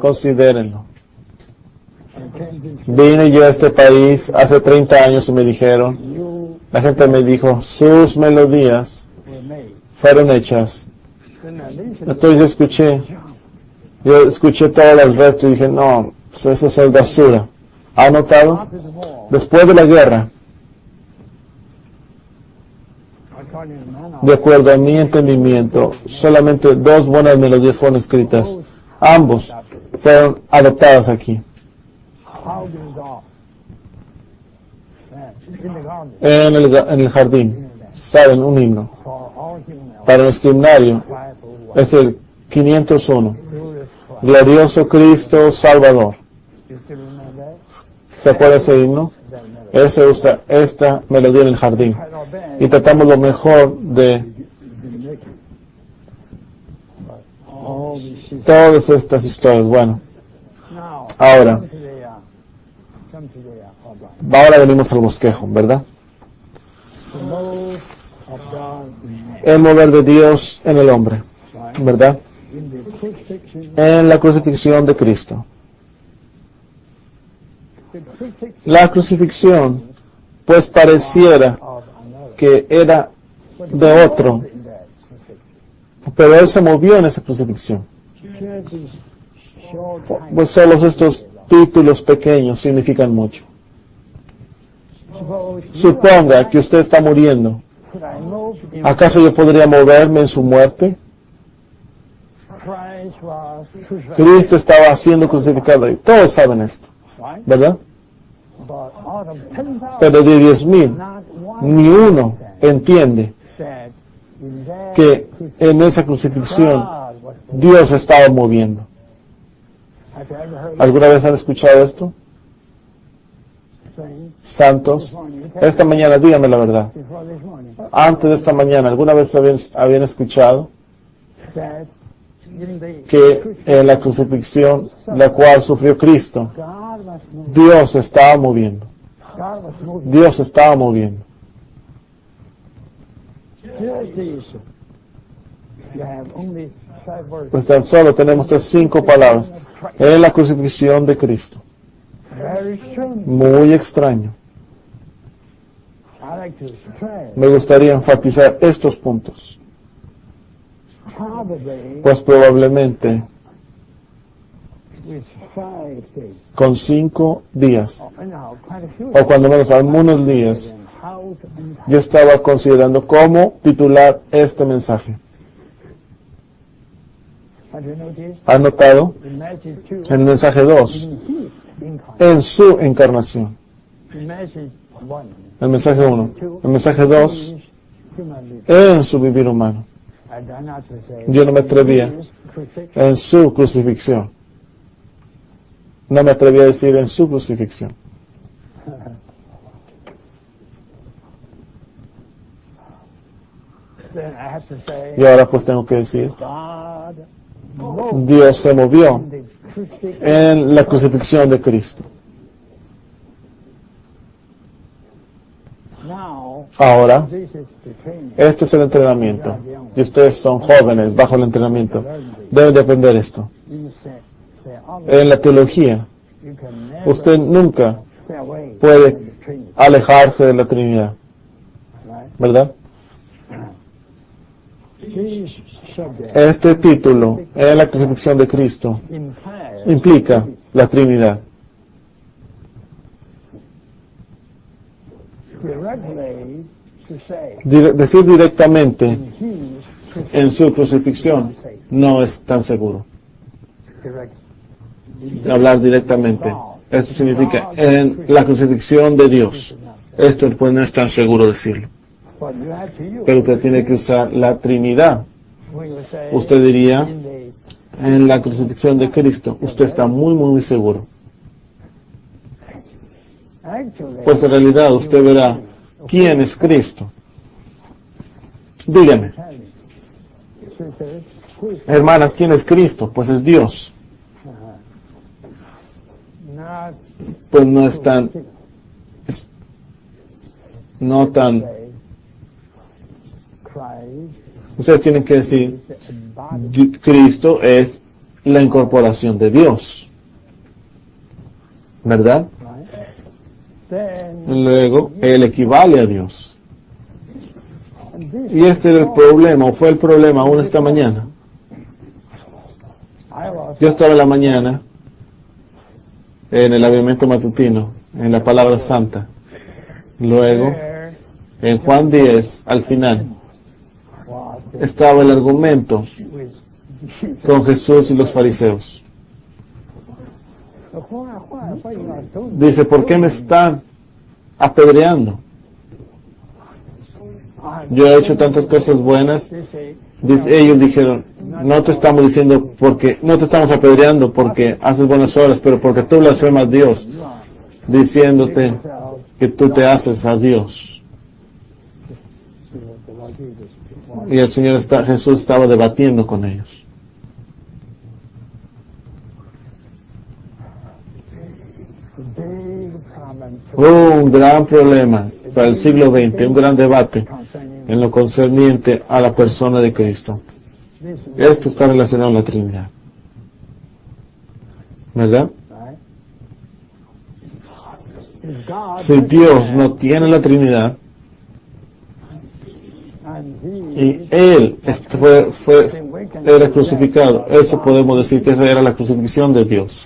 Considérenlo. Vine yo a este país hace 30 años y me dijeron, la gente me dijo, sus melodías fueron hechas. Entonces yo escuché todo el resto y dije, no, eso es basura. ¿Ha notado? Después de la guerra, de acuerdo a mi entendimiento, solamente 2 buenas melodías fueron escritas. Ambos fueron adoptadas aquí. En el jardín, saben, un himno. Para nuestro himnario es el 501. Glorioso Cristo Salvador. ¿Se acuerda ese himno? Ese usa esta melodía en el jardín. Y tratamos lo mejor de todas estas historias. Bueno, ahora venimos al bosquejo, ¿verdad? El mover de Dios en el hombre, ¿verdad? En la crucifixión de Cristo. La crucifixión, pues pareciera que era de otro, pero Él se movió en esa crucifixión. Pues solo estos títulos pequeños significan mucho. Suponga que usted está muriendo. ¿Acaso yo podría moverme en su muerte? Cristo estaba siendo crucificado y todos saben esto, ¿verdad? Pero de 10,000, ni uno entiende que en esa crucifixión Dios estaba moviendo. ¿Alguna vez han escuchado esto? Santos, esta mañana, díganme la verdad. Antes de esta mañana, ¿alguna vez habían escuchado que en la crucifixión, la cual sufrió Cristo, Dios estaba moviendo? Dios estaba moviendo. Pues tan solo tenemos estas 5 palabras. En la crucifixión de Cristo. Muy extraño. Me gustaría enfatizar estos puntos. Pues probablemente con 5 días, o cuando menos algunos días, yo estaba considerando cómo titular este mensaje. ¿Han notado? En el mensaje 2, en su encarnación. El mensaje 1. El mensaje 2, en su vivir humano. Yo no me atrevía en su crucifixión. No me atreví a decir en su crucifixión. Y ahora pues tengo que decir, Dios se movió en la crucifixión de Cristo. Ahora, este es el entrenamiento. Y ustedes son jóvenes bajo el entrenamiento. Deben de aprender esto. En la teología, usted nunca puede alejarse de la Trinidad. ¿Verdad? Este título, en la crucifixión de Cristo, implica la Trinidad. Decir directamente en su crucifixión no es tan seguro. Hablar directamente. Esto significa en la crucifixión de Dios. Esto pues no es tan seguro decirlo. Pero usted tiene que usar la Trinidad. Usted diría en la crucifixión de Cristo. Usted está muy, muy seguro. Pues en realidad usted verá quién es Cristo. Dígame, hermanas, ¿quién es Cristo? Pues es Dios. Pues no es tan, no tan. Ustedes tienen que decir, Cristo es la incorporación de Dios, ¿verdad? Luego, Él equivale a Dios. Y este era el problema, o fue el problema aún esta mañana. Yo estaba en la mañana en el avivamiento matutino, en la palabra santa. Luego, en Juan 10, al final, estaba el argumento con Jesús y los fariseos. Dice, ¿por qué me están apedreando? Yo he hecho tantas cosas buenas. Ellos dijeron, no te estamos diciendo porque, no te estamos apedreando porque haces buenas obras, pero porque tú blasfemas a Dios, diciéndote que tú te haces a Dios. Y el Señor Jesús estaba debatiendo con ellos. Un gran problema para el siglo XX, un gran debate en lo concerniente a la persona de Cristo. Esto está relacionado a la Trinidad, ¿verdad? Si Dios no tiene la Trinidad y Él era crucificado, eso podemos decir que esa era la crucifixión de Dios.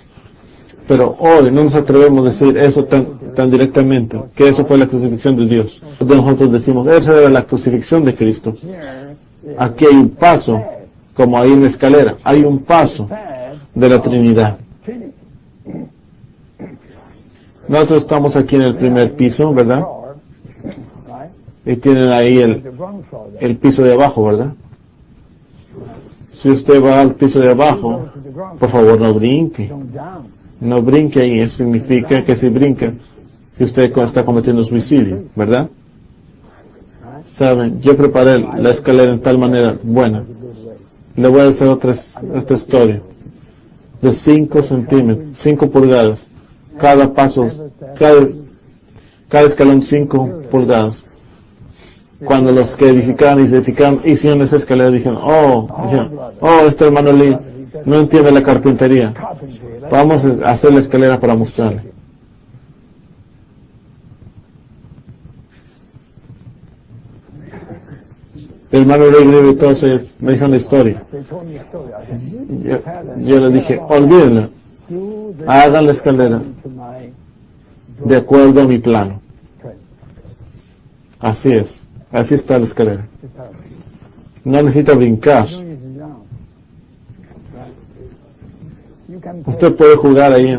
Pero hoy no nos atrevemos a decir eso tan directamente, que eso fue la crucifixión de Dios. Nosotros decimos, esa era la crucifixión de Cristo. Aquí hay un paso, como ahí en la escalera, hay un paso de la Trinidad. Nosotros estamos aquí en el primer piso, ¿verdad? Y tienen ahí el piso de abajo, ¿verdad? Si usted va al piso de abajo, por favor no brinque. No brinque ahí, eso significa que si brinca, que usted está cometiendo suicidio, ¿verdad? Saben, yo preparé la escalera en tal manera buena. Le voy a hacer otra historia. De 5 centímetros, 5 pulgadas. Cada paso, cada escalón 5 pulgadas. Cuando los que edificaron hicieron esa escalera, dijeron, este hermano Lee no entiende la carpintería. Vamos a hacer la escalera para mostrarle. El hermano Lee Grieve entonces me dijo una historia. Yo le dije, olvídenla. Hagan la escalera de acuerdo a mi plano. Así es. Así está la escalera. No necesita brincar. Usted puede jugar ahí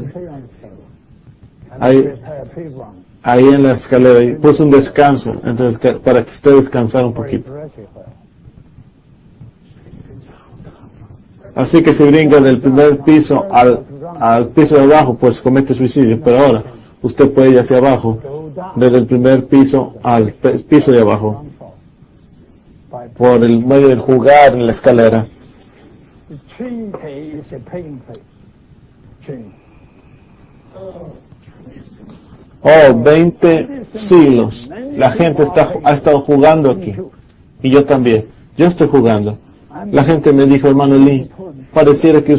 en la escalera. Y puso un descanso, entonces para que usted descansara un poquito. Así que si brinca del primer piso al piso de abajo, pues comete suicidio. Pero ahora usted puede ir hacia abajo, desde el primer piso al piso de abajo, por el medio del jugar en la escalera. 20 siglos. La gente ha estado jugando aquí. Y yo también. Yo estoy jugando. La gente me dijo, hermano Lee, pareciera que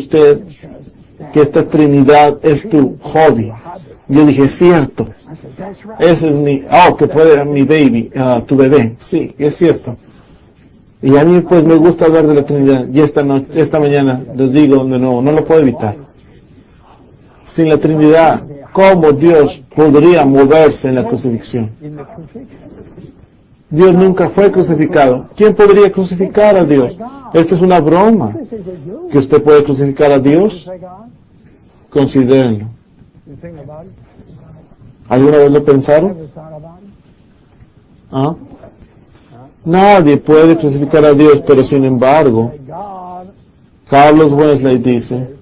esta Trinidad es tu hobby. Yo dije, cierto. Ese es que puede mi baby, tu bebé. Sí, es cierto. Y a mí pues me gusta hablar de la Trinidad. Y esta mañana les digo, no lo puedo evitar. Sin la Trinidad, ¿cómo Dios podría moverse en la crucifixión? Dios nunca fue crucificado. ¿Quién podría crucificar a Dios? Esto es una broma. ¿Que usted puede crucificar a Dios? Considérenlo. ¿Alguna vez lo pensaron? Nadie puede crucificar a Dios, pero sin embargo, Carlos Wesley dice,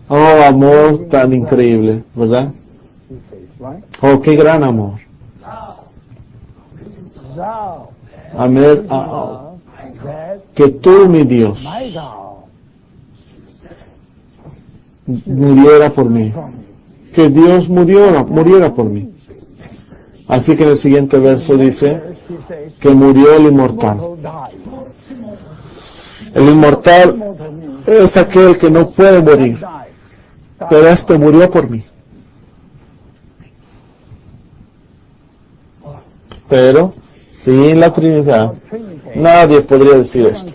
amor tan increíble, ¿verdad? Qué gran amor. Que tú, mi Dios, muriera por mí. Que Dios muriera por mí. Así que en el siguiente verso dice que murió el inmortal. El inmortal es aquel que no puede morir, pero este murió por mí. Pero sin la Trinidad nadie podría decir esto,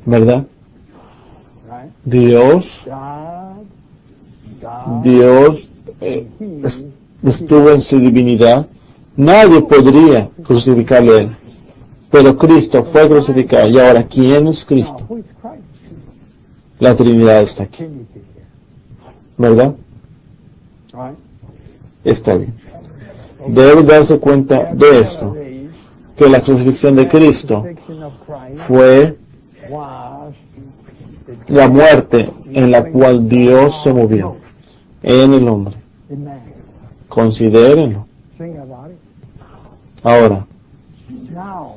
¿verdad? Dios estuvo en su divinidad. Nadie podría crucificarle a él, pero Cristo fue crucificado. Y ahora, ¿quién es Cristo? La Trinidad está aquí, ¿verdad? Está bien. Debe darse cuenta de esto, que la crucifixión de Cristo fue la muerte en la cual Dios se movió en el hombre. Considérenlo. Ahora,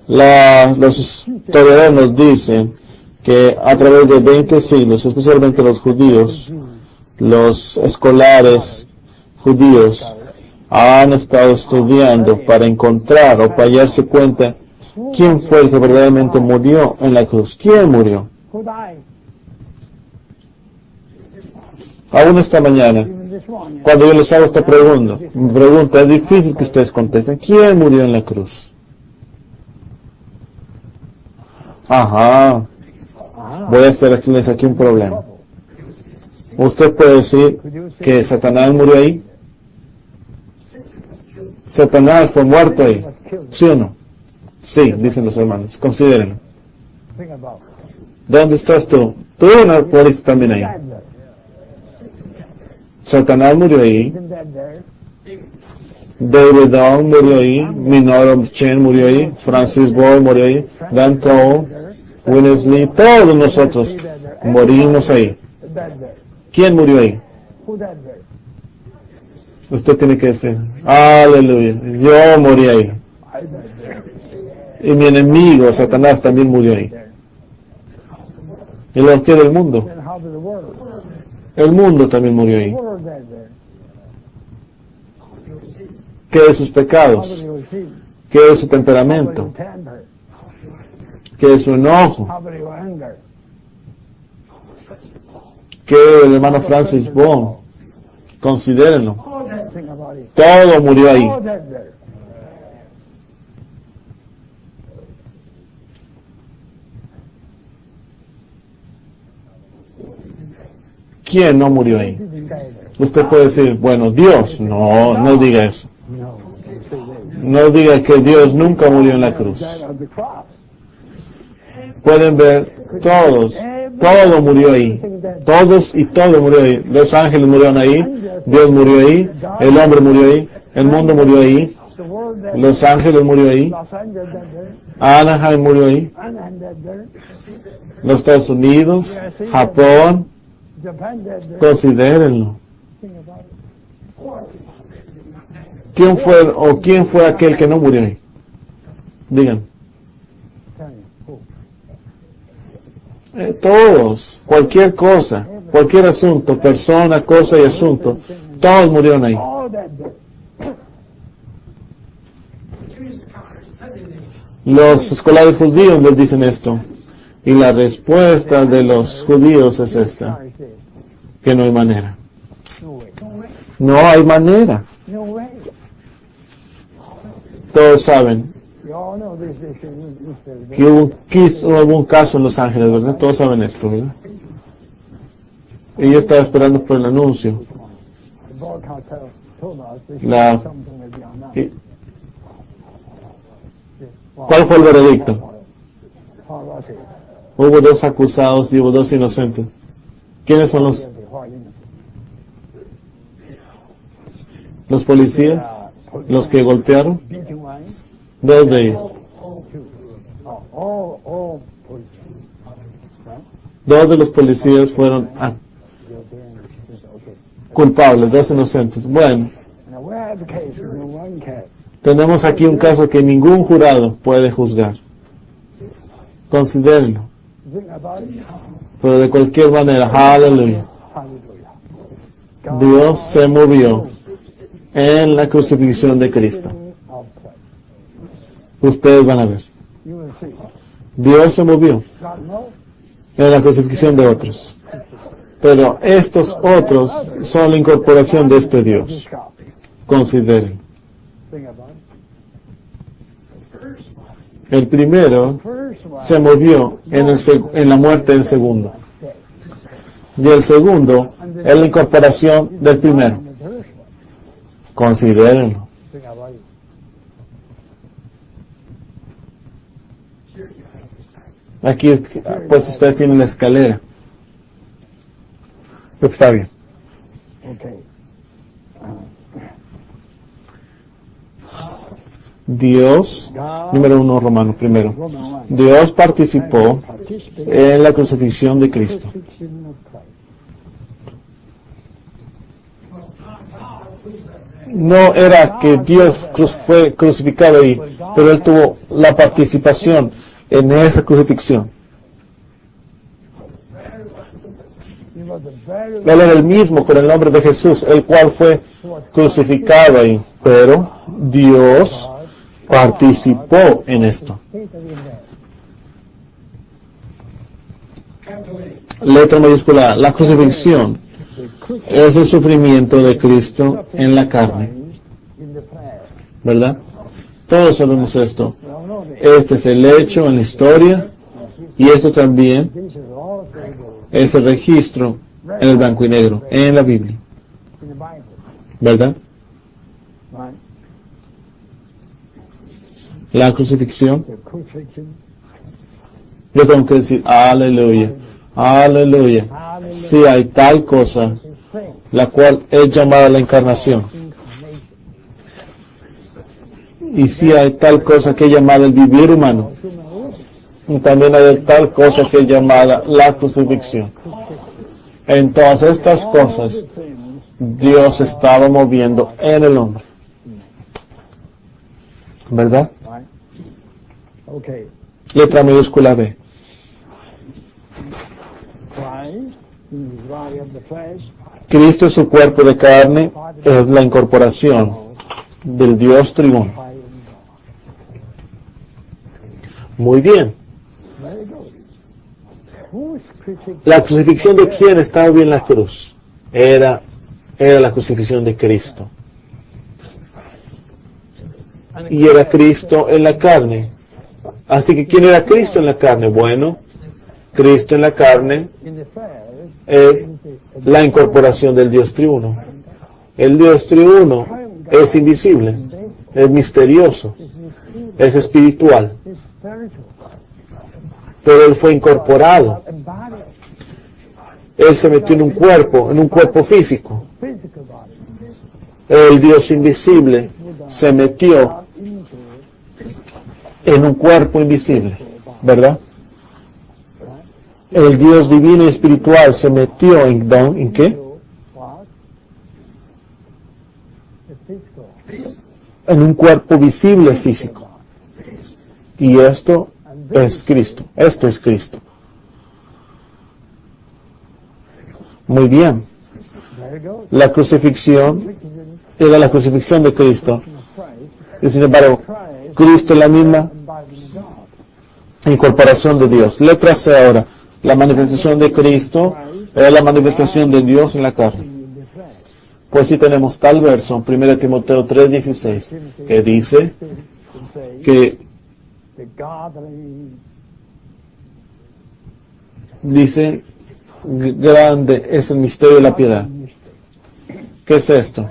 los historiadores nos dicen que a través de 20 siglos, especialmente los judíos, los escolares judíos han estado estudiando para encontrar o para darse cuenta quién fue el que verdaderamente murió en la cruz. ¿Quién murió? Aún esta mañana, cuando yo les hago esta pregunta, es difícil que ustedes contesten. ¿Quién murió en la cruz? Ajá. Voy a hacerles aquí un problema. ¿Usted puede decir que Satanás murió ahí? ¿Satanás fue muerto ahí? ¿Sí o no? Sí, dicen los hermanos. Considérenlo. ¿Dónde estás tú? Tú no moriste también ahí. Satanás murió ahí. David Down murió ahí. Minoru Chen murió ahí. Francis Boyle murió ahí. Dan Cole, Willis Lee, todos nosotros morimos ahí. ¿Quién murió ahí? Usted tiene que decir, aleluya, yo morí ahí. Y mi enemigo, Satanás, también murió ahí. ¿Y lo que del mundo? El mundo también murió ahí. ¿Qué de sus pecados? ¿Qué de su temperamento? ¿Qué de su enojo? ¿Qué del hermano Francis Bond? Considérenlo. Todo murió ahí. ¿Quién no murió ahí? Usted puede decir, bueno, Dios. No, no diga eso. No diga que Dios nunca murió en la cruz. Pueden ver todos. Todo murió ahí. Todos y todo murió ahí. Los ángeles murieron ahí. Dios murió ahí. El hombre murió ahí. El mundo murió ahí. Los ángeles murió ahí. Anaheim murió ahí. Los Estados Unidos. Japón. Considérenlo. ¿Quién fue aquel que no murió ahí? Digan. Todos, cualquier cosa, cualquier asunto, persona, cosa y asunto, todos murieron ahí. Los escolares judíos les dicen esto, y la respuesta de los judíos es esta, que no hay manera. No hay manera. Todos saben que hubo un caso en Los Ángeles, ¿verdad? Todos saben esto, ¿verdad? Y yo estaba esperando por el anuncio. ¿Cuál fue el veredicto? Hubo 2 acusados y hubo 2 inocentes. ¿Quiénes son los policías? ¿Los que golpearon? 2 de ellos. 2 de los policías fueron culpables, 2 inocentes. Bueno, tenemos aquí un caso que ningún jurado puede juzgar. Considérenlo. Pero de cualquier manera, aleluya. Dios se movió en la crucifixión de Cristo. Ustedes van a ver. Dios se movió en la crucifixión de otros. Pero estos otros son la incorporación de este Dios. Consideren. El primero se movió en la muerte del segundo. Y el segundo es la incorporación del primero. Considérenlo. Aquí, pues ustedes tienen la escalera. Está bien. Dios, número 1, Romanos primero. Dios participó en la crucifixión de Cristo. No era que Dios fue crucificado ahí, pero Él tuvo la participación en esa crucifixión. Él era el mismo con el nombre de Jesús, el cual fue crucificado ahí, pero Dios participó en esto. Letra mayúscula, la crucifixión es el sufrimiento de Cristo en la carne, ¿verdad? Todos sabemos esto. Este es el hecho en la historia, y esto también es el registro en el blanco y negro, en la Biblia, ¿verdad? La crucifixión. Yo tengo que decir, aleluya, aleluya. Si hay tal cosa, la cual es llamada la encarnación. Y si hay tal cosa que es llamada el vivir humano. Y también hay tal cosa que es llamada la crucifixión. En todas estas cosas, Dios estaba moviendo en el hombre. ¿Verdad? Letra mayúscula B. Cristo, su cuerpo de carne, es la incorporación del Dios triuno. Muy bien. La crucifixión de quién estaba bien la cruz. Era la crucifixión de Cristo. Y era Cristo en la carne. Así que ¿quién era Cristo en la carne? Bueno, Cristo en la carne es la incorporación del Dios triuno. El Dios triuno es invisible, es misterioso, es espiritual. Pero Él fue incorporado. Él se metió en un cuerpo físico. El Dios invisible se metió en un cuerpo invisible, ¿verdad? El Dios divino y espiritual se metió ¿en qué? En un cuerpo visible físico. Y esto es Cristo. Esto es Cristo. Muy bien. La crucifixión era la crucifixión de Cristo. Y sin embargo, Cristo es la misma incorporación de Dios. Letra C ahora. La manifestación de Cristo es la manifestación de Dios en la carne. Pues si tenemos tal verso, 1 Timoteo 3:16, que dice que grande es el misterio de la piedad. ¿Qué es esto?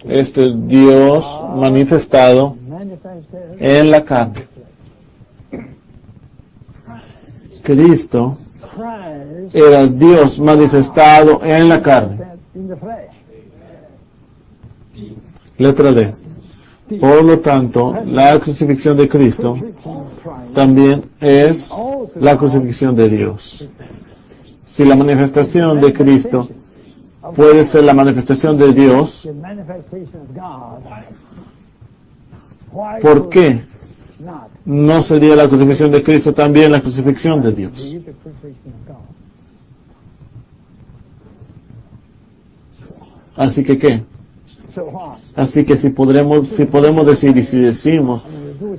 Este es Dios manifestado en la carne. Cristo era Dios manifestado en la carne. Letra D. Por lo tanto, la crucifixión de Cristo también es la crucifixión de Dios. Si la manifestación de Cristo puede ser la manifestación de Dios, ¿por qué no sería la crucifixión de Cristo también la crucifixión de Dios? Así que ¿qué? Así que si podemos decir y si decimos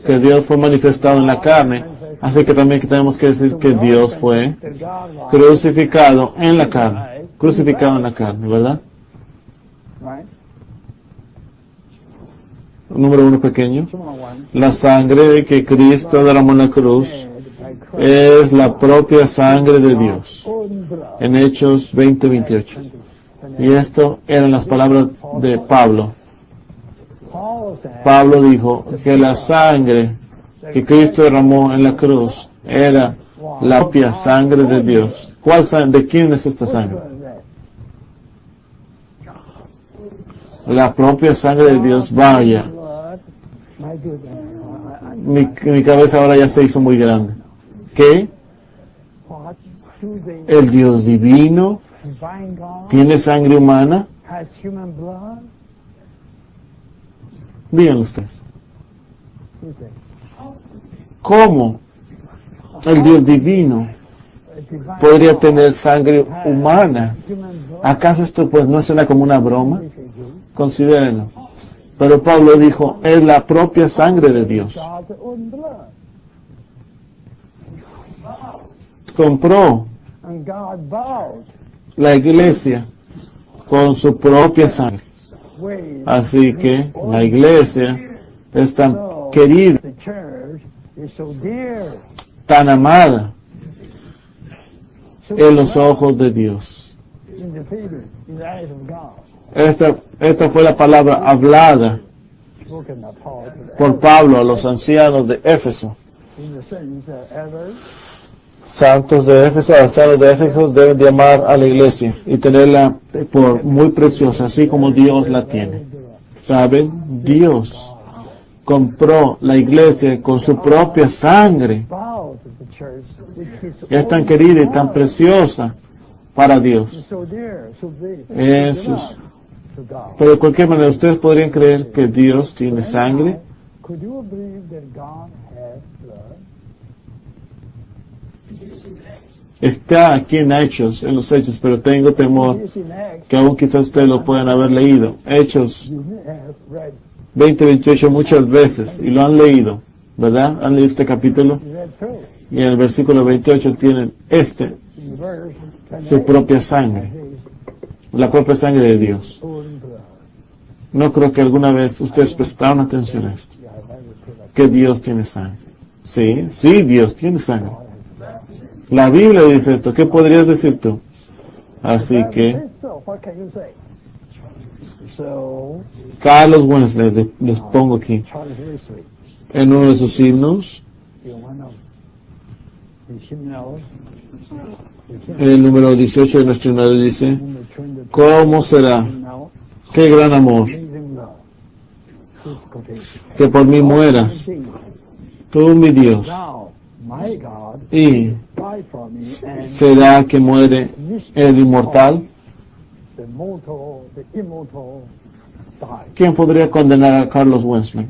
que Dios fue manifestado en la carne, así que también tenemos que decir que Dios fue crucificado en la carne. Crucificado en la carne, ¿verdad? Número 1 pequeño. La sangre que Cristo derramó en la cruz es la propia sangre de Dios. En Hechos 20:28. Y esto eran las palabras de Pablo. Pablo dijo que la sangre que Cristo derramó en la cruz era la propia sangre de Dios. ¿Cuál sangre? ¿De quién es esta sangre? La propia sangre de Dios. Vaya. Mi cabeza ahora ya se hizo muy grande. ¿Qué? El Dios divino tiene sangre humana. Díganlo ustedes. ¿Cómo el Dios divino podría tener sangre humana? ¿Acaso esto pues no suena como una broma? Considérenlo. Pero Pablo dijo, es la propia sangre de Dios. Compró la iglesia con su propia sangre. Así que la iglesia es tan querida, tan amada en los ojos de Dios. Esta fue la palabra hablada por Pablo a los ancianos de Éfeso. Santos de Éfeso, ancianos de Éfeso deben de amar a la iglesia y tenerla por muy preciosa, así como Dios la tiene. ¿Saben? Dios compró la iglesia con su propia sangre. Es tan querida y tan preciosa para Dios. Eso es. Pero de cualquier manera, ¿ustedes podrían creer que Dios tiene sangre? Está aquí en Hechos, en los Hechos, pero tengo temor que aún quizás ustedes lo puedan haber leído. Hechos 20:28 muchas veces, y lo han leído, ¿verdad? ¿Han leído este capítulo? Y en el versículo 28 tienen su propia sangre, la propia sangre de Dios. No creo que alguna vez ustedes prestaron atención a esto, que Dios tiene sangre. Sí, sí, Dios tiene sangre. La Biblia dice esto. ¿Qué podrías decir tú? Así que Carlos Wesley, les pongo aquí en uno de sus himnos, el número 18 de nuestro himno dice: ¿cómo será? ¡Qué gran amor! Que por mí mueras, tú mi Dios, y será que muere el inmortal. ¿Quién podría condenar a Carlos Wesley?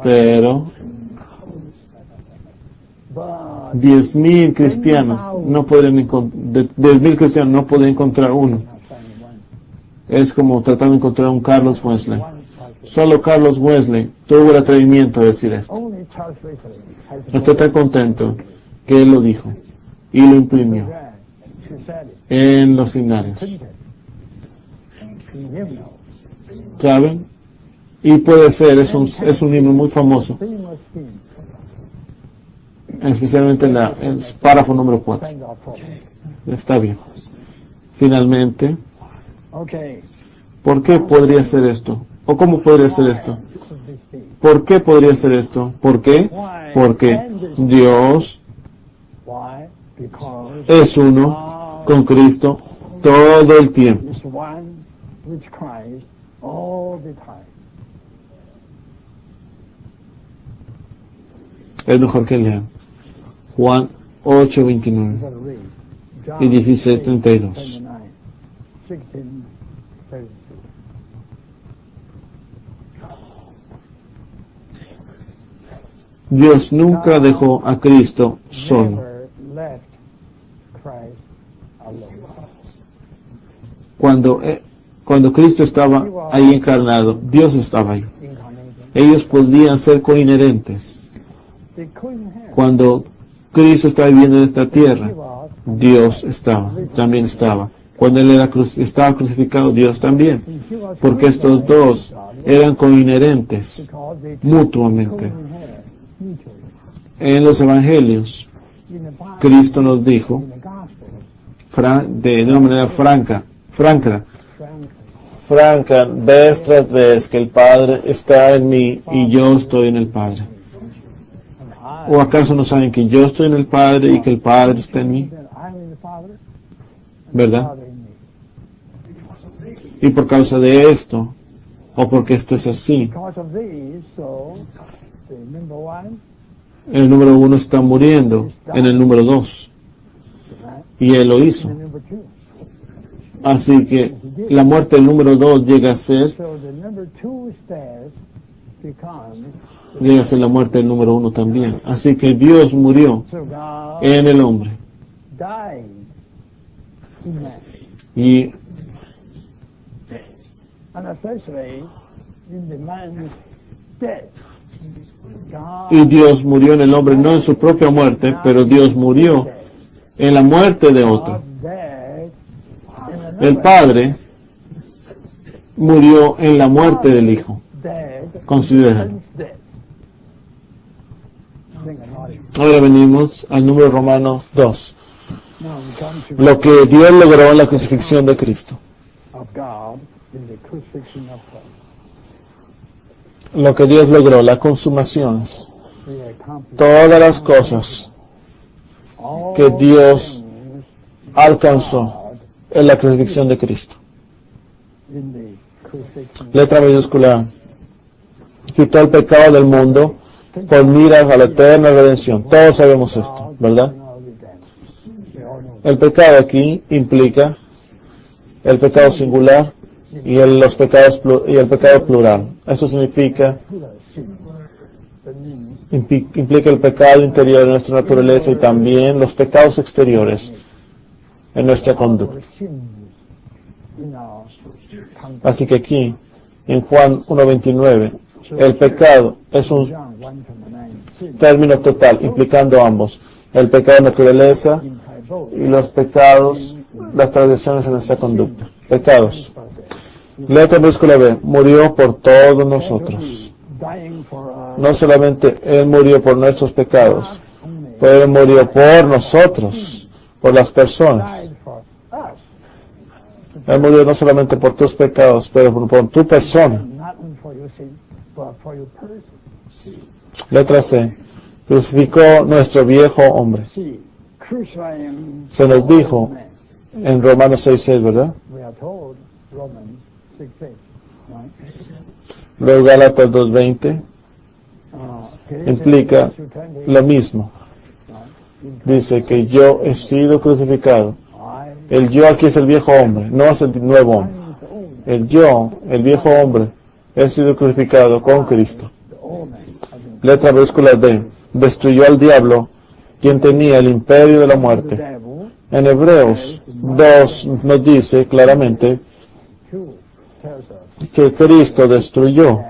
Pero 10,000 cristianos no pueden 10,000 cristianos no pueden encontrar uno. Es como tratar de encontrar un Carlos Wesley. Solo Carlos Wesley tuvo el atrevimiento de decir esto. Estoy tan contento que él lo dijo y lo imprimió en los himnarios. ¿Saben? Y puede ser, es un himno muy famoso, especialmente en el párrafo número 4. Está bien. Finalmente, ¿por qué podría ser esto? ¿O cómo podría ser esto? ¿Por qué podría ser esto? ¿Por qué? Porque Dios es uno con Cristo todo el tiempo. Es mejor que lean Juan 8:29 y 16:32. Dios nunca dejó a Cristo solo. Cuando Cristo estaba ahí encarnado, Dios estaba ahí. Ellos podían ser coinherentes. They couldn't have. Cuando Cristo estaba viviendo en esta tierra, Dios también estaba. Cuando Él estaba crucificado, Dios también. Porque estos dos eran coinherentes Because they mutuamente. couldn't have mutually. En los evangelios, In the Bible, Cristo nos dijo, in the gospel, de una manera franca, frankly, vez tras vez, que el Padre está en mí y yo estoy en el Padre. and ¿O acaso no saben que yo estoy en el Padre y que el Padre está en mí? that I'm in the Father, and ¿Verdad? the Father in me. Y por causa de esto, o porque esto es así, Because of these, so the number one, el número 1 está muriendo en el número 2. right, Y Él lo and hizo. the number two. Así que la muerte del número 2 llega a ser So the number two death becomes, la muerte del número 1 también. Así que Dios murió so God en el hombre. died in man. Y And especially in the man's death. God Y Dios murió en el hombre, no en su propia muerte, pero Dios murió en la muerte de otro. died in El another Padre murió en la muerte del Hijo. death. Considera. Son's death. Think about it. Ahora venimos al número Romanos 2. Now we come to Lo que Dios logró en la crucifixión de Cristo. of God in the crucifixion of Christ. Lo que Dios logró, la consumación. We accomplished Todas las cosas all que Dios things alcanzó God en la crucifixión de Cristo. in the crucifixion. Letra minúscula. Quitó el pecado del mundo por miras a la eterna redención. Todos sabemos esto, ¿verdad? El pecado aquí implica el pecado singular y el pecado plural. Esto significa, implica el pecado interior en nuestra naturaleza y también los pecados exteriores en nuestra conducta. Así que aquí, en Juan 1:29, el pecado es un término total, implicando ambos. El pecado de naturaleza y los pecados, las transgresiones en nuestra conducta. Pecados. Letra minúscula B, murió por todos nosotros. No solamente Él murió por nuestros pecados, pero Él murió por nosotros, por las personas. Él murió no solamente por tus pecados, pero por tu persona. Letra C, crucificó nuestro viejo hombre. Se nos dijo en Romanos 6:6, ¿verdad? Luego Gálatas 2:20 implica lo mismo. Dice que yo he sido crucificado. El yo aquí es el viejo hombre, no es el nuevo hombre. El yo, el viejo hombre, he sido crucificado con Cristo. Letra minúscula D, destruyó al diablo, quien tenía el imperio de la muerte. En Hebreos 2 nos dice claramente que Cristo destruyó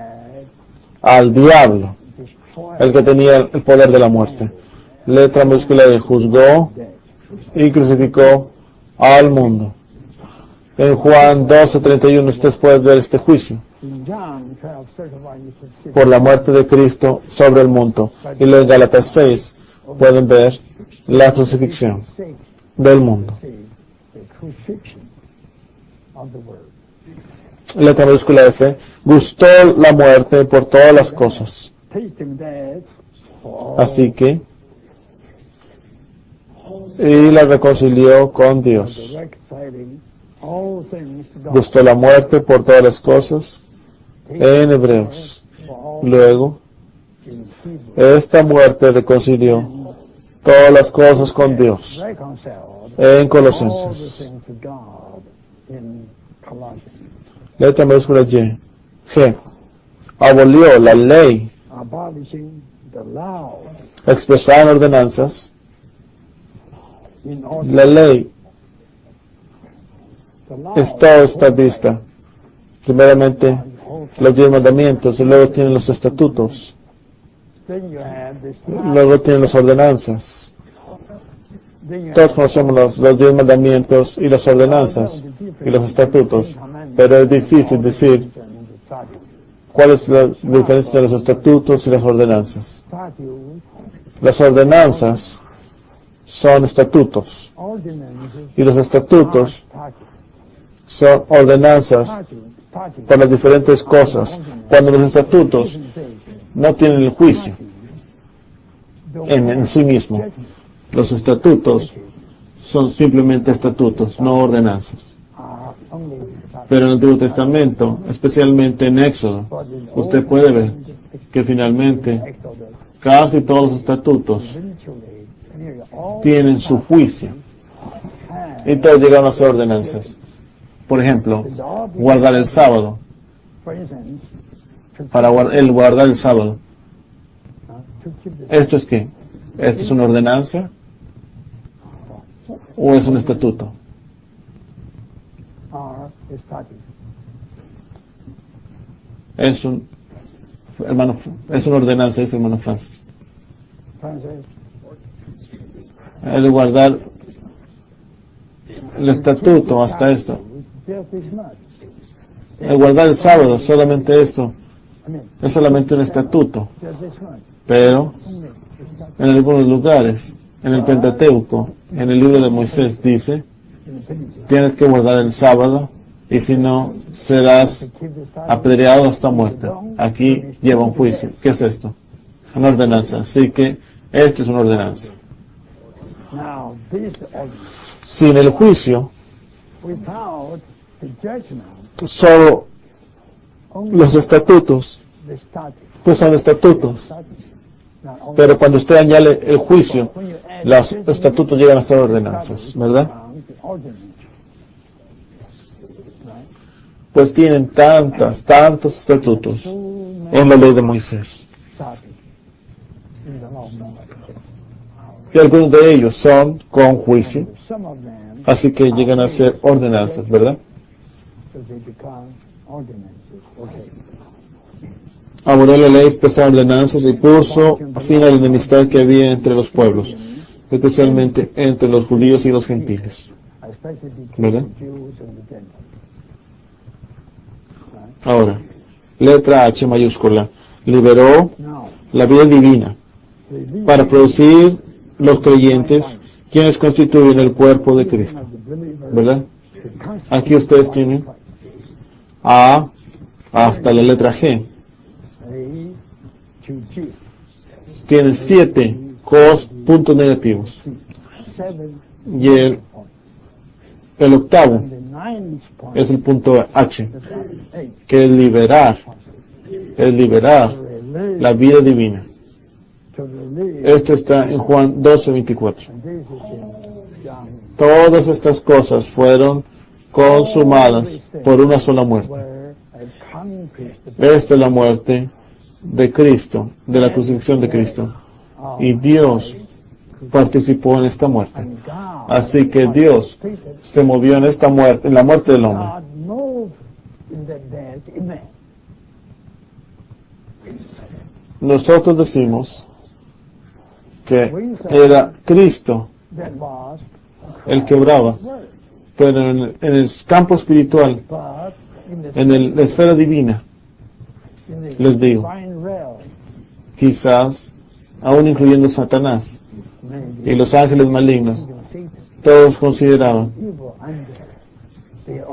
al diablo, el que tenía el poder de la muerte. Letra minúscula D, juzgó y crucificó al mundo. En Juan 12:31 usted puede ver este juicio por la muerte de Cristo sobre el mundo. Y luego en Gálatas 6 pueden ver la crucifixión del mundo. Letra minúscula F, gustó la muerte por todas las cosas. Así que, y la reconcilió con Dios. Gustó la muerte por todas las cosas en Hebreos. Luego, esta muerte reconcilió todas las cosas con Dios en Colosenses. Letra minúscula Y. G. Abolió la ley expresada en ordenanzas. La ley es toda esta vista. Primeramente, los 10 mandamientos, y luego tienen los estatutos, Then you have this luego tienen las ordenanzas. Todos conocemos los 10 mandamientos y las ordenanzas y los estatutos, pero es difícil decir cuál es la diferencia de los estatutos y las ordenanzas. Las ordenanzas son estatutos y los estatutos son ordenanzas para las diferentes cosas. Cuando los estatutos no tienen el juicio en sí mismo, los estatutos son simplemente estatutos, no ordenanzas. Pero en el Antiguo Testamento, especialmente en Éxodo, usted puede ver que finalmente casi todos los estatutos tienen su juicio y todos llegaron a ser ordenanzas. Por ejemplo, guardar el sábado. Para guardar el sábado. ¿Esto es qué? ¿Esto es una ordenanza? ¿O es un estatuto? Es una ordenanza, dice hermano Francis. El guardar el estatuto hasta esto. El guardar el sábado, solamente esto. Es solamente un estatuto. Pero en algunos lugares, en el Pentateuco, en el libro de Moisés dice, tienes que guardar el sábado y si no, serás apedreado hasta muerte. Aquí lleva un juicio. ¿Qué es esto? Una ordenanza. Así que esto es una ordenanza. Sin el juicio, solo los estatutos, pues son estatutos. Pero cuando usted añade el juicio, los estatutos llegan a ser ordenanzas, ¿verdad? Pues tienen tantos estatutos en la ley de Moisés. Y algunos de ellos son con juicio, así que llegan a ser ordenanzas, ¿verdad? Abolió la ley, expresó ordenanzas y puso fin a la enemistad que había entre los pueblos, especialmente entre los judíos y los gentiles, ¿verdad? Ahora, letra H mayúscula, liberó la vida divina para producir los creyentes, quienes constituyen el cuerpo de Cristo, ¿verdad? Aquí ustedes tienen A hasta la letra G. Tienen 7 puntos negativos. Y el octavo es el punto H, que es liberar la vida divina. Esto está en Juan 12:24. Todas estas cosas fueron consumadas por una sola muerte. Esta es la muerte de Cristo, de la crucifixión de Cristo. Y Dios participó en esta muerte. Así que Dios se movió en esta muerte, en la muerte del hombre. Nosotros decimos que era Cristo el que obraba, pero en el campo espiritual, en la esfera divina, les digo, quizás, aún incluyendo Satanás y los ángeles malignos, todos consideraban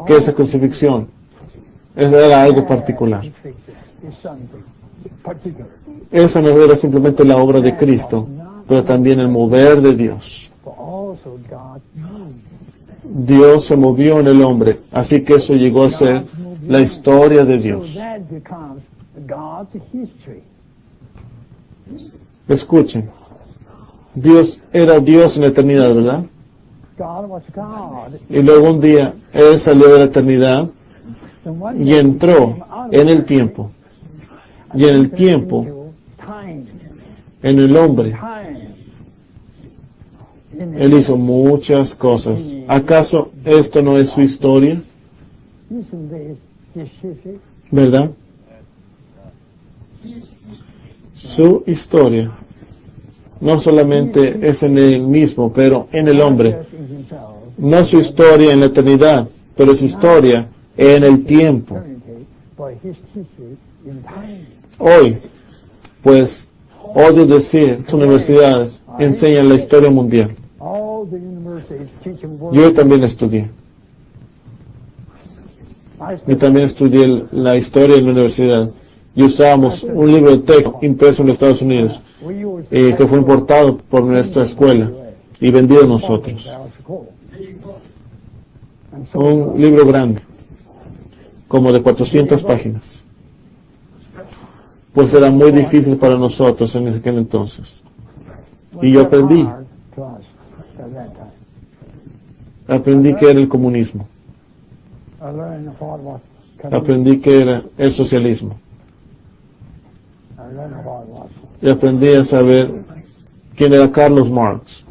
que esa crucifixión era algo particular. Esa no era simplemente la obra de Cristo, pero también el mover de Dios. Dios se movió en el hombre, así que eso llegó a ser la historia de Dios. Escuchen, Dios era Dios en la eternidad, ¿verdad? Y luego un día Él salió de la eternidad y entró en el tiempo. Y en el tiempo, en el hombre, Él hizo muchas cosas. ¿Acaso esto no es su historia? ¿Verdad? Su historia no solamente es en él mismo, pero en el hombre. No su historia en la eternidad, pero su historia en el tiempo. Hoy, pues, odio decir, las universidades enseñan la historia mundial. Yo también estudié. Y también estudié la historia en la universidad. Y usábamos un libro de texto impreso en los Estados Unidos, que fue importado por nuestra escuela y vendido a nosotros. Un libro grande, como de 400 páginas. Pues era muy difícil para nosotros en aquel entonces. Y yo aprendí que era el comunismo. Aprendí que era el socialismo. Y aprendí a saber quién era Carlos Marx.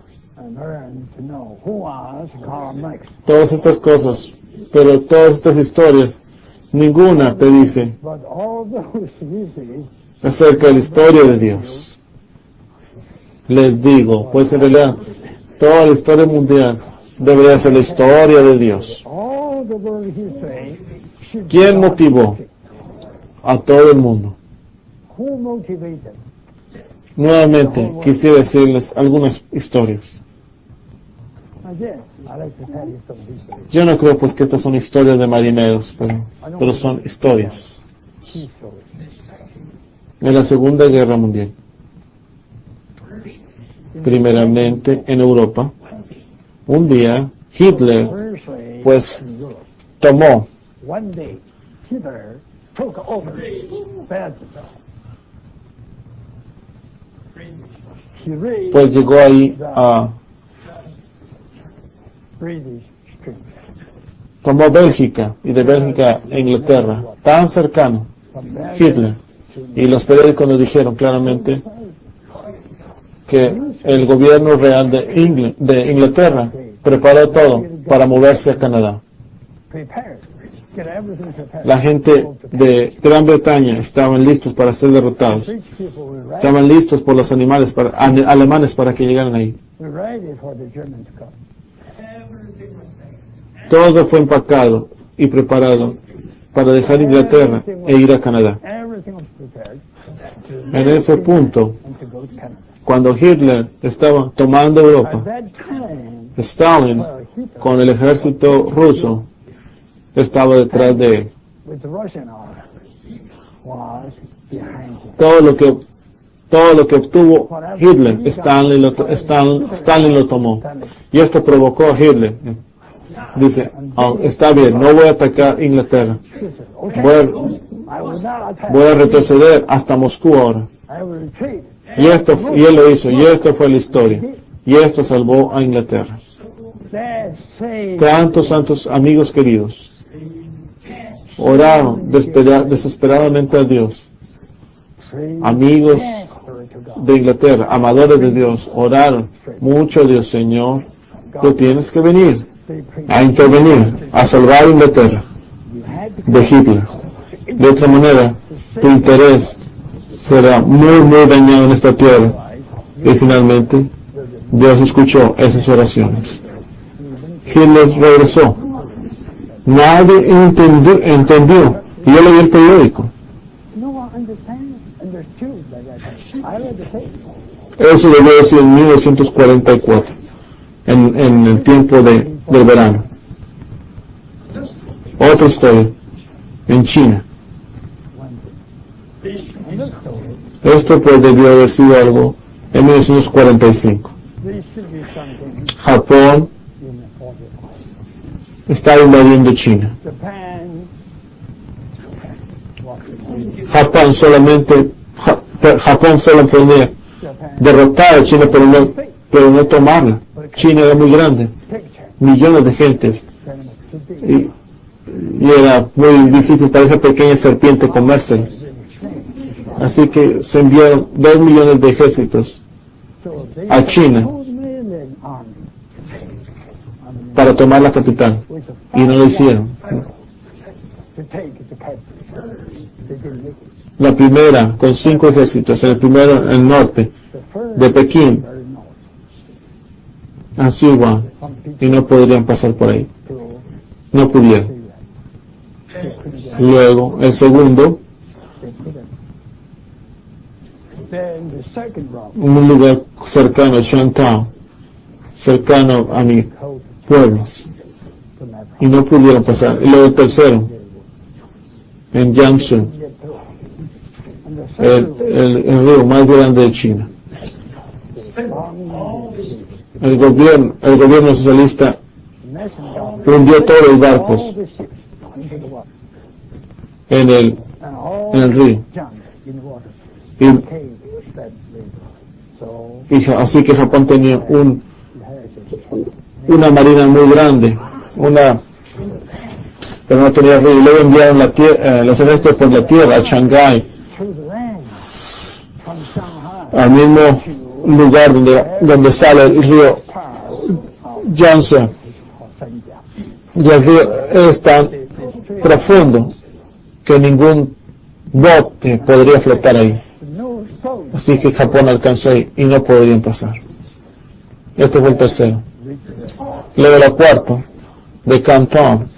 Todas estas cosas, pero todas estas historias, ninguna te dice acerca de la historia de Dios. Les digo, pues en realidad, toda la historia mundial debería ser la historia de Dios. ¿Quién motivó a todo el mundo? Nuevamente, quisiera decirles algunas historias. Yo no creo pues que estas son historias de marineros, pero son historias. En la Segunda Guerra Mundial, primeramente en Europa, un día Hitler pues tomó pues llegó ahí tomó Bélgica y de Bélgica a Inglaterra, tan cercano Hitler, y los periódicos nos dijeron claramente que el gobierno real de Inglaterra preparó todo para moverse a Canadá. La gente de Gran Bretaña estaban listos para ser derrotados. Estaban listos por los alemanes para que llegaran ahí. Todo fue empacado y preparado para dejar Inglaterra e ir a Canadá. En ese punto, cuando Hitler estaba tomando Europa, Stalin, con el ejército ruso, estaba detrás de él. Todo lo que obtuvo Hitler, Stalin lo tomó. Y esto provocó a Hitler. Dice, está bien, no voy a atacar Inglaterra. Voy a retroceder hasta Moscú ahora. Y él lo hizo, y esto fue la historia. Y esto salvó a Inglaterra. Tantos santos amigos queridos oraron desesperadamente a Dios. Amigos de Inglaterra, amadores de Dios, oraron mucho a Dios. Señor, tú tienes que venir a intervenir, a salvar a Inglaterra de Hitler. De otra manera, tu interés será muy, muy dañado en esta tierra. Y finalmente, Dios escuchó esas oraciones. Hitler regresó. Nadie entendió. Y yo leí el periódico. Eso debió decir en 1944, en el tiempo del verano. Otra historia, en China. Esto pues debió haber sido algo en 1945. Japón estaba invadiendo China. Japón solo podía derrotar a China, pero no tomarla. China era muy grande, millones de gentes, y era muy difícil para esa pequeña serpiente comérsela. Así que se enviaron 2 millones de ejércitos a China para tomar la capital, y no lo hicieron. la primera con 5 ejércitos, el primero en el norte de Pekín a Sichuan, y no podrían pasar por ahí, no pudieron. Luego el segundo, un lugar cercano a Shanghai, cercano a mi pueblo, y no pudieron pasar. Y luego el tercero en Jiangsu, el río más grande de China. El gobierno socialista hundió todos los barcos en el río. Y así que Japón tenía una marina muy grande, pero no tenía río. Y luego enviaron los ejércitos por la tierra a Shanghái, al mismo lugar donde sale el río Yangtze. Y el río es tan profundo que ningún bote podría flotar ahí. Así que Japón alcanzó ahí y no podrían pasar. Este fue el tercero. Luego la cuarta, de Cantón.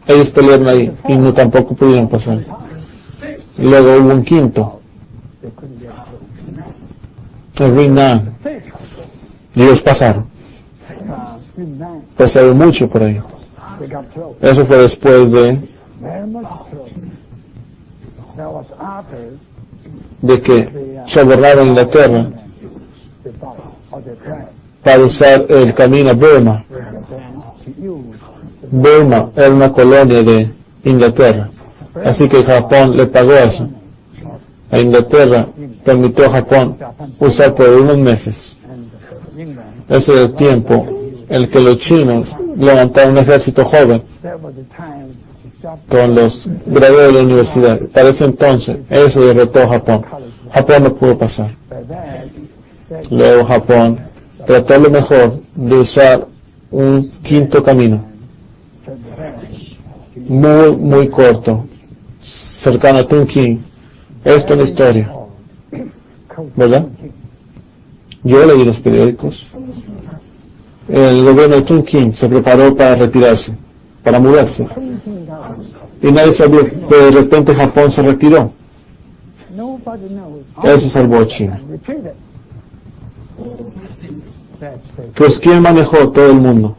Ellos pelearon ahí y no tampoco pudieron pasar. Luego hubo un quinto, el Rinnan. Y ellos pasaron. Pasaron mucho por ahí. Eso fue después de que sobornaron Inglaterra para usar el camino a Burma. Burma era una colonia de Inglaterra, así que Japón le pagó eso. A Inglaterra permitió a Japón usar por unos meses. Ese es el tiempo en el que los chinos levantaron un ejército joven con los graduados de la universidad. Para ese entonces, eso derrotó a Japón. Japón no pudo pasar. Luego Japón trató lo mejor de usar un quinto camino, muy corto, cercano a Tonkin. Esto es la historia, ¿verdad? Yo leí los periódicos. El gobierno de Tonkin se preparó para retirarse, para mudarse. Y nadie sabía, pero de repente Japón se retiró. Eso salvó a China. Pues ¿quién manejó todo el mundo?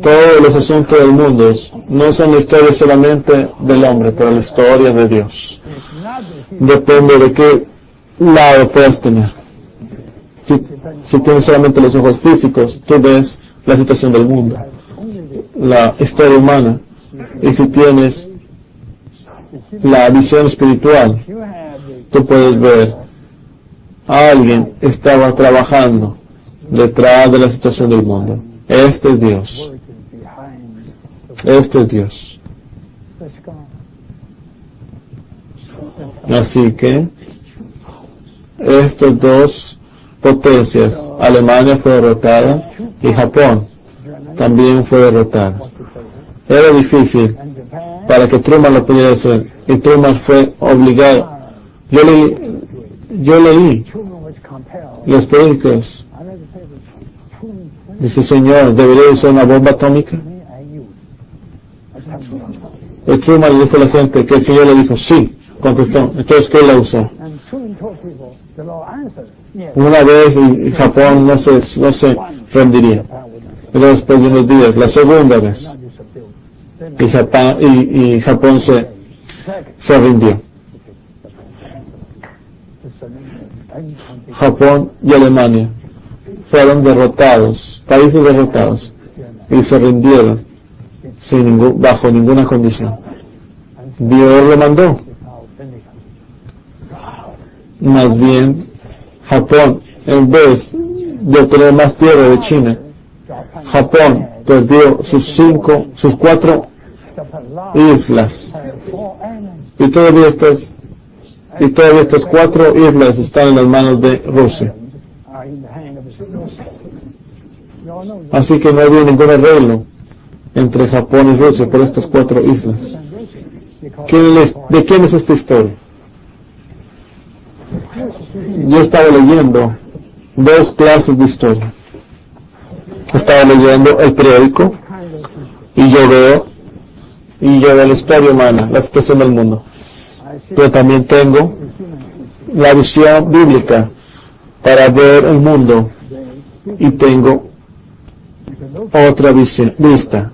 Todos los asuntos del mundo no son la historia solamente del hombre, pero la historia de Dios. Depende de qué lado puedas tener. Si tienes solamente los ojos físicos, tú ves la situación del mundo, la historia humana. Y si tienes la visión espiritual, tú puedes ver a alguien estaba trabajando detrás de la situación del mundo. Este es Dios. Este es Dios. Así que estas dos potencias, Alemania fue derrotada y Japón también fue derrotada. Era difícil para que Truman lo pudiera hacer, y Truman fue obligado. Yo leí los periódicos. Dice, señor, ¿debería usar una bomba atómica? Y Truman le dijo a la gente que el señor le dijo, sí, contestó. Entonces, ¿qué la usó? Una vez y Japón no se rendiría. Pero después de unos días, la segunda vez, y Japón se rindió. Japón y Alemania fueron derrotados, países derrotados, y se rindieron bajo ninguna condición. Dios lo mandó. Más bien, Japón, en vez de obtener más tierra de China, Japón perdió sus 4 islas. Y todavía estas 4 islas están en las manos de Rusia. Así que no había ningún arreglo entre Japón y Rusia por estas 4 islas. ¿De quién es esta historia? Yo estaba leyendo dos clases de historia. Estaba leyendo el periódico y yo veo la historia humana, la situación del mundo. Pero también tengo la visión bíblica para ver el mundo y tengo otra vista.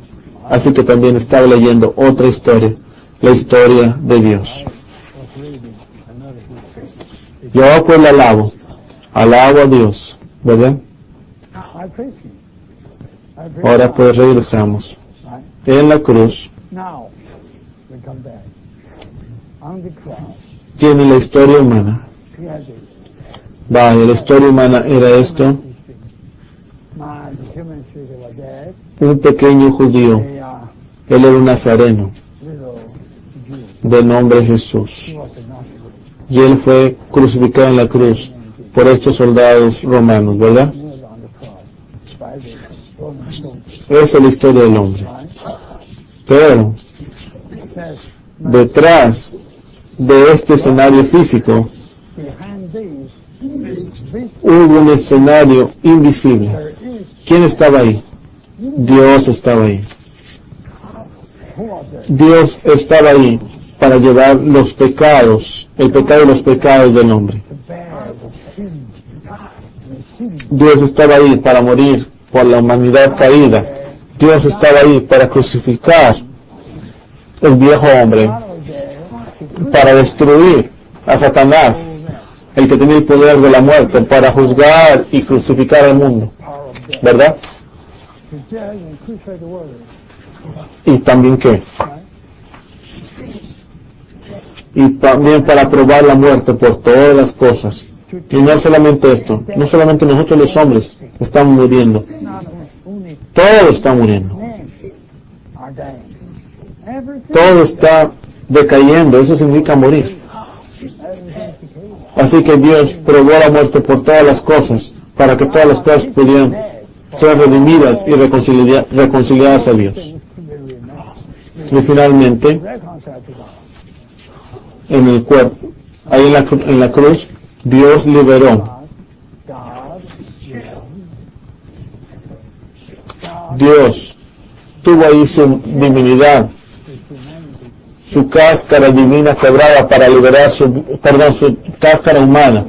Así que también estaba leyendo otra historia, la historia de Dios. Yo pues le alabo a Dios, ¿verdad? Ahora pues regresamos. En la cruz tiene la historia humana. Vaya, la historia humana era esto. Un pequeño judío, él era un nazareno, de nombre Jesús. Y él fue crucificado en la cruz por estos soldados romanos, ¿verdad? Esa es la historia del hombre. Pero, detrás de este escenario físico, hubo un escenario invisible. ¿Quién estaba ahí? Dios estaba ahí. Dios estaba ahí para llevar los pecados, el pecado y los pecados del hombre. Dios estaba ahí para morir por la humanidad caída. Dios estaba ahí para crucificar el viejo hombre, para destruir a Satanás, el que tenía el poder de la muerte, para juzgar y crucificar al mundo, ¿verdad? ¿Y también qué? Y también para probar la muerte por todas las cosas. Y no solamente esto, no solamente nosotros los hombres estamos muriendo, todo está muriendo, todo está decayendo, eso significa morir. Así que Dios probó la muerte por todas las cosas, para que todas las cosas pudieran ser redimidas y reconciliadas a Dios. Y finalmente, en el cuerpo, ahí en la cruz, Dios liberó. Dios tuvo ahí su divinidad, su cáscara divina quebrada para liberar su cáscara humana,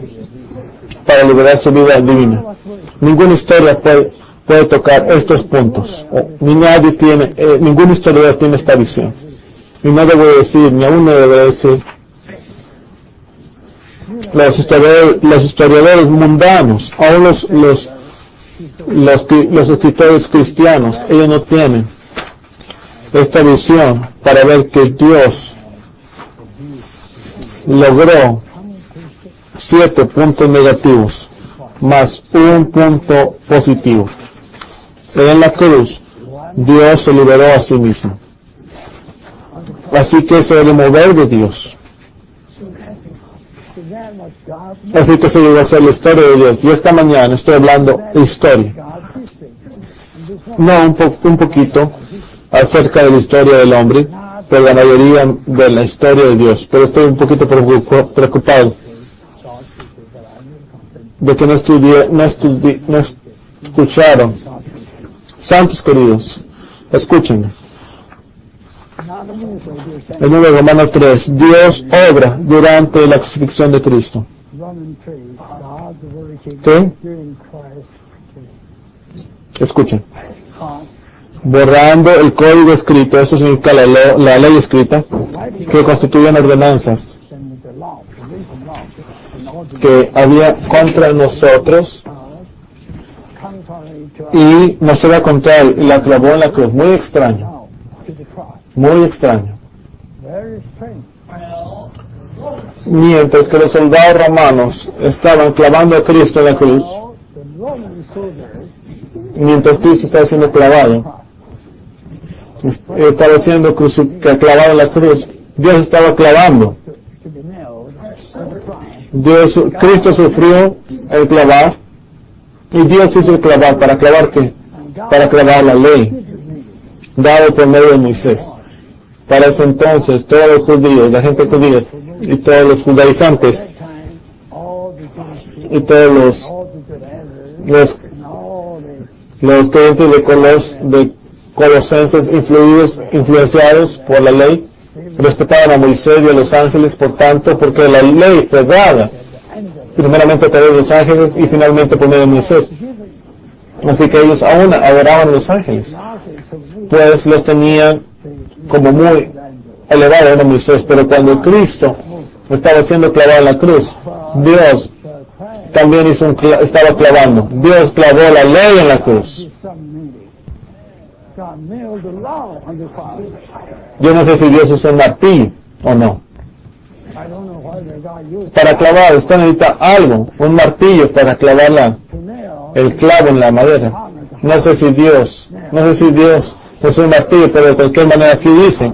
para liberar su vida divina. Ninguna historia puede tocar estos puntos. Ningún historiador tiene esta visión. Y no debo decir, ni aún no debo decir, los historiadores mundanos, aún los escritores cristianos, ellos no tienen esta visión para ver que Dios logró 7 puntos negativos más un punto positivo. En la cruz, Dios se liberó a sí mismo. Así que se debe mover de Dios. Así que se llegó a ser la historia de Dios. Y esta mañana estoy hablando de historia. No, un poquito acerca de la historia del hombre, pero la mayoría de la historia de Dios. Pero estoy un poquito preocupado de que no escucharon. Santos queridos, escúchenme. En el Romano 3, Dios obra durante la crucifixión de Cristo. ¿Qué? Escuchen. Borrando el código escrito, esto significa la ley escrita, que constituían ordenanzas que había contra nosotros y nos era contra él y la clavó en la cruz. Muy extraño. Muy extraño. Mientras que los soldados romanos estaban clavando a Cristo en la cruz, mientras Cristo estaba siendo clavado, estaba siendo clavado en la cruz, Dios estaba clavando. Cristo sufrió el clavar y Dios hizo el clavar. ¿Para clavar qué? Para clavar la ley dada por medio de Moisés. Para ese entonces, todos los judíos, la gente judía y todos los judaizantes y todos los creyentes de Colosenses influenciados por la ley, respetaban a Moisés y a los ángeles, por tanto, porque la ley fue dada primeramente a través de los ángeles y finalmente por medio de Moisés. Así que ellos aún adoraban a los ángeles, pues los tenían como muy elevados a Moisés. Pero cuando Cristo estaba siendo clavado en la cruz, Dios también estaba clavando. Dios clavó la ley en la cruz. Yo no sé si Dios usó un martillo o no. Para clavar, usted necesita algo, un martillo para clavar el clavo en la madera. No sé si Dios usó un martillo, pero de cualquier manera aquí dice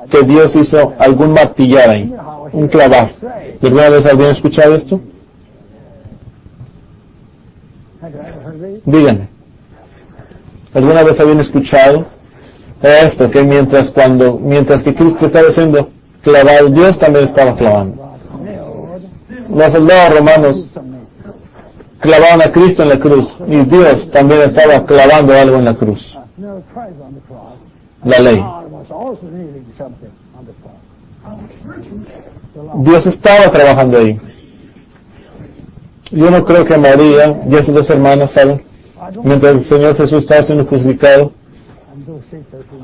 que Dios hizo algún martillar ahí, un clavar. ¿Y alguna vez habían escuchado esto? Díganme. ¿Alguna vez habían escuchado esto? Que mientras que Cristo estaba siendo clavado, Dios también estaba clavando. Los soldados romanos clavaban a Cristo en la cruz y Dios también estaba clavando algo en la cruz. La ley. Dios estaba trabajando ahí. Yo no creo que María y esas dos hermanas, ¿saben? Mientras el Señor Jesús estaba siendo crucificado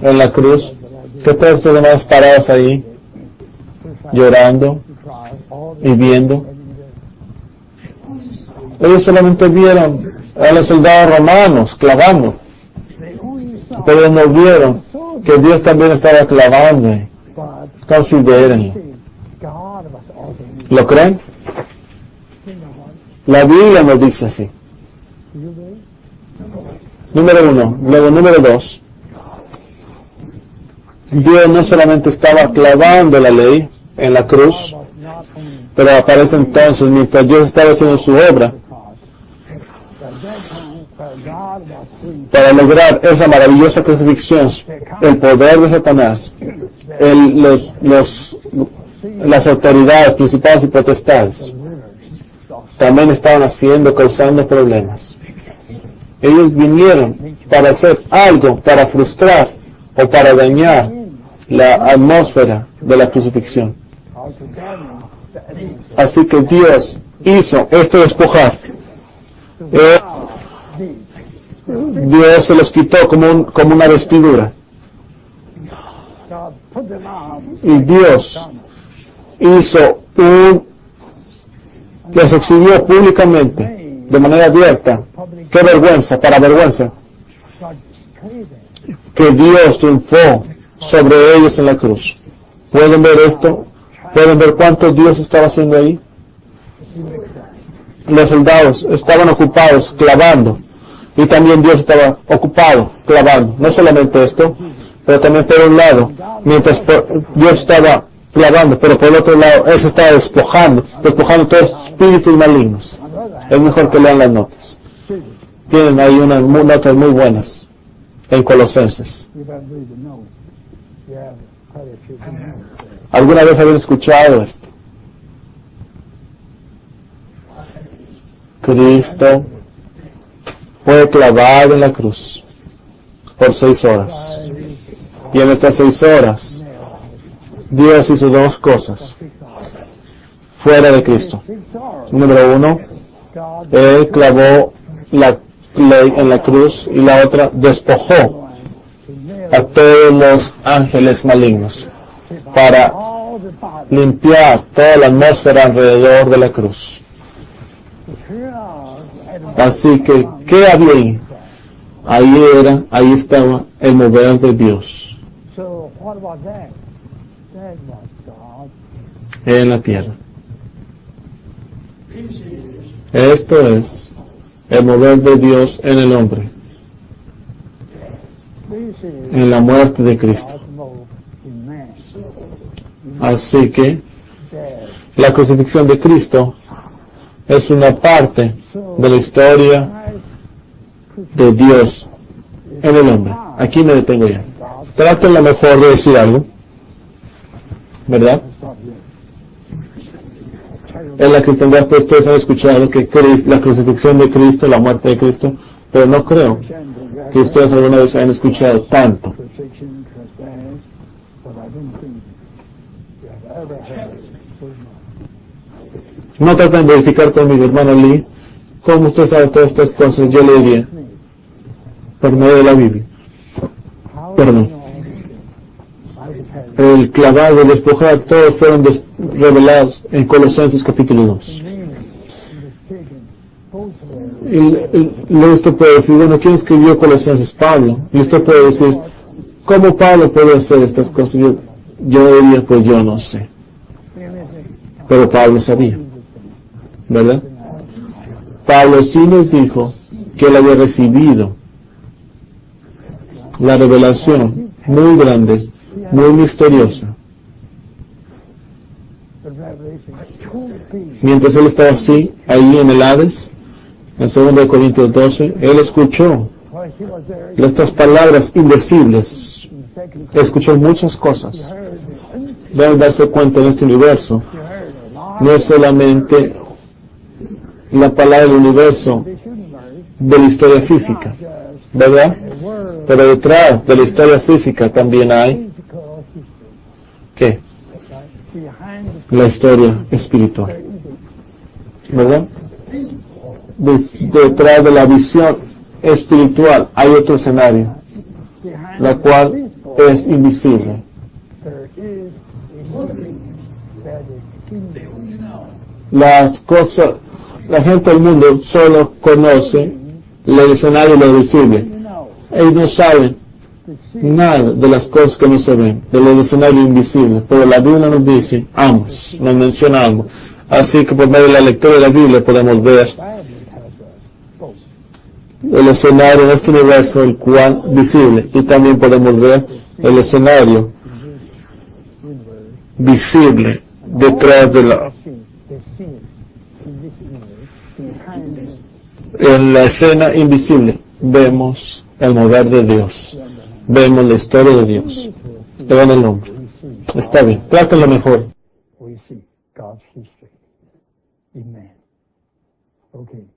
en la cruz, que todas estas hermanas paradas ahí, llorando y viendo. Ellos solamente vieron a los soldados romanos clavando, pero no vieron que Dios también estaba clavando. Considérenlo. ¿Lo creen? La Biblia nos dice así. Número 1. Luego, número 2. Dios no solamente estaba clavando la ley en la cruz, pero aparece entonces, mientras Dios estaba haciendo su obra, para lograr esa maravillosa crucifixión, el poder de Satanás, las autoridades principales y potestades, también estaban causando problemas. Ellos vinieron para hacer algo, para frustrar o para dañar la atmósfera de la crucifixión. Así que Dios hizo esto despojar. Dios se los quitó como una vestidura. Y Dios los exhibió públicamente, de manera abierta. ¡Qué vergüenza! Para vergüenza. Que Dios triunfó sobre ellos en la cruz. ¿Pueden ver esto? ¿Pueden ver cuánto Dios estaba haciendo ahí? Los soldados estaban ocupados clavando, y también Dios estaba ocupado clavando. No solamente esto, pero también por un lado, mientras Dios estaba clavando, pero por el otro lado, Él se estaba despojando todos los espíritus malignos. Es mejor que lean las notas. Tienen ahí unas notas muy buenas en Colosenses. ¿Alguna vez habían escuchado esto? Cristo fue clavado en la cruz por 6 horas. Y en estas 6 horas, Dios hizo 2 cosas fuera de Cristo. Número 1, Él clavó la ley en la cruz, y la otra, despojó a todos los ángeles malignos para limpiar toda la atmósfera alrededor de la cruz. Así que, ¿qué había ahí? Ahí estaba el mover de Dios en la tierra. Esto es el mover de Dios en el hombre, en la muerte de Cristo. Así que la crucifixión de Cristo es una parte de la historia de Dios en el hombre. Aquí me detengo ya. Traten lo mejor de decir algo. ¿verdad? En la cristiandad, pues ustedes han escuchado que la crucifixión de Cristo, la muerte de Cristo, pero no creo que ustedes alguna vez hayan escuchado tanto. No traten de verificar con mi hermano Lee cómo usted sabe todas estas cosas. Yo le diría por medio de la Biblia. Perdón. El clavado, el despojar, todos fueron revelados en Colosenses capítulo 2. Y luego usted puede decir, bueno, ¿quién escribió Colosenses? Pablo. Y usted puede decir, ¿cómo Pablo puede hacer estas cosas? Yo diría, pues yo no sé. Pero Pablo sabía, ¿verdad? Pablo sí nos dijo que él había recibido la revelación muy grande, muy misteriosa. Mientras él estaba así, ahí en el Hades, en 2 Corintios 12, él escuchó estas palabras indecibles. Escuchó muchas cosas. Deben darse cuenta en este universo. No es solamente la palabra del universo de la historia física, ¿verdad? Pero detrás de la historia física también hay, ¿qué? La historia espiritual, ¿verdad? Detrás de la visión espiritual hay otro escenario, la cual es invisible. Las cosas, la gente del mundo solo conoce el escenario lo visible. Ellos no saben nada de las cosas que no se ven, del escenario invisible. Pero la Biblia nos dice, ambos, nos menciona ambos. Así que por medio de la lectura de la Biblia podemos ver el escenario de este universo, el cual visible, y también podemos ver el escenario visible detrás de en la escena invisible vemos el mover de Dios, vemos la historia de Dios, en el hombre. Está bien, trátalo mejor. We see God's history. Amen. Okay.